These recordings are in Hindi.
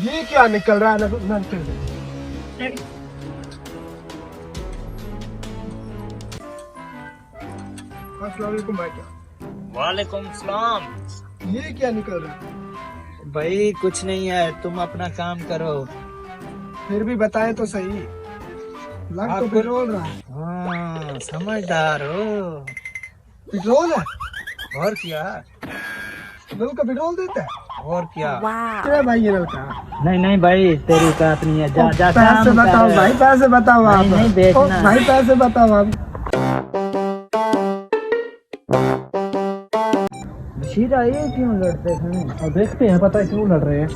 ये क्या निकल रहा है नल से? अस्सलाम वालेकुम भाई। वालेकुम सलाम। ये क्या निकल रहा है? भाई कुछ नहीं है, तुम अपना काम करो। फिर भी बताए तो सही। लग तो पेट्रोल रहा है। हाँ समझदार हो। पेट्रोल है? और क्या? नल का पेट्रोल देता है? और क्या? क्या भाई ये नल का? नहीं नहीं भाई, तेरी बात नहीं है। जा जा पैसे काम बताओ कर। भाई, पैसे बताओ आप। नहीं बेचना। ओ, भाई पैसे बताओ आप। बशीरा ये क्यों लड़ते हैं? और देखते हैं पता है क्यों लड़ रहे हैं।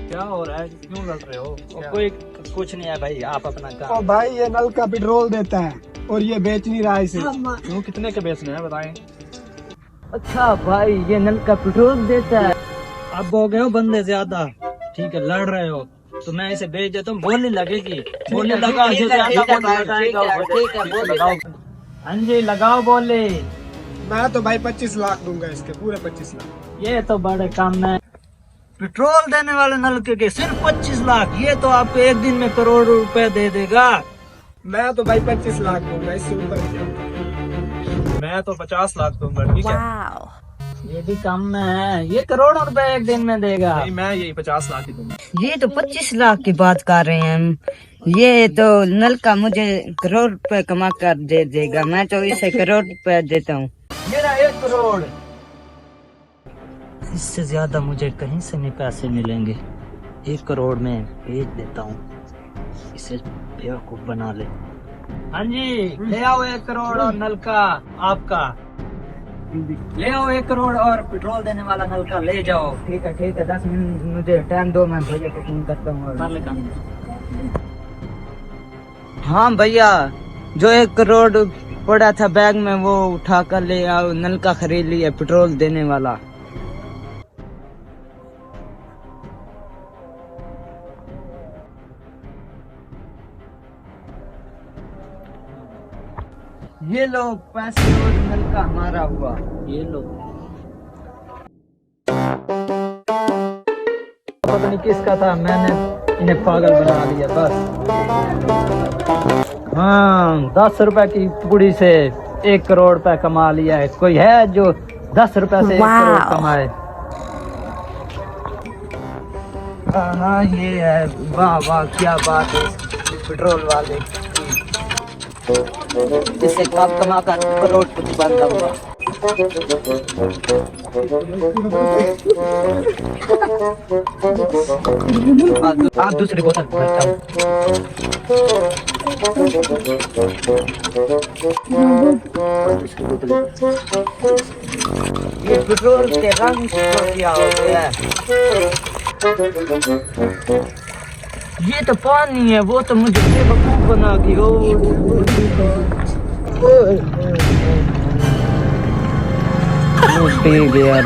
क्या हो रहा है? क्यों लड़ रहे हो? कोई कुछ नहीं है भाई, आप अपना ओ काम। भाई ये नल का पेट्रोल देता है और ये बेच नहीं रहा है इसे। क्यों, कितने के बेचने हैं बताएं? अच्छा भाई, ये नल का पेट्रोल देता है। अब हो गए हो बंदे ज्यादा। ठीक है, लड़ रहे हो तो मैं इसे बेच देता हूँ। बोलने लगेगी, बोलने लगा। हाँ जी लगाओ बोले। मैं तो भाई 25 लाख दूंगा इसके, पूरे 25 लाख। ये तो बड़े काम है। पेट्रोल देने वाले नलके के सिर्फ 25 लाख? ये तो आपको एक दिन में करोड़ रुपए दे देगा। मैं तो भाई 25 लाख दूंगा, इससे ऊपर नहीं। मैं तो 50 लाख दूंगा। ठीक है, ये भी कम है। ये करोड़ों रुपए एक दिन में देगा। नहीं, मैं यही 50 लाख ही दूंगा। ये तो 25 लाख की बात कर रहे हैं हम। ये तो नल का मुझे करोड़ रुपए कमा कर दे देगा। मैं तो इसे करोड़ रुपए देता हूँ। मेरा 1 करोड़। इससे ज्यादा मुझे कहीं से नहीं पैसे मिलेंगे। 1 करोड़ में बेच देता हूँ, इसे बेवकूफ बना ले। हाँ जी, ले आओ 1 करोड़ और नल का आपका। ले आओ 1 करोड़ और पेट्रोल देने वाला नल का ले जाओ। ठीक है 10 मिनट मुझे टाइम दो, मैं भैया को फोन करता हूँ। हाँ भैया, जो 1 करोड़ पड़ा था बैग में वो उठा कर ले आओ। नल का खरीद लिया, पेट्रोल देने वाला। ये लो पैसे और नल का हमारा हुआ। ये लो। पता नहीं किसका था, मैंने इन्हें पागल बना लिया बस। हाँ, 10 रुपए की पुड़ी से 1 करोड़ रुपए कमा लिया है। कोई है जो 10 रुपए से 1 करोड़ कमाए? हाँ ये है। वाह वाह, क्या बात है पेट्रोल वाले। इससे कम कमा कर करोड़पति बनता हुआ। आप दूसरी बोतल भरता हूँ। ये पेट्रोल के रंग को क्या हो गया? ये तो पानी है, वो तो मुझे बेवकूफ बना दी। रुक गया।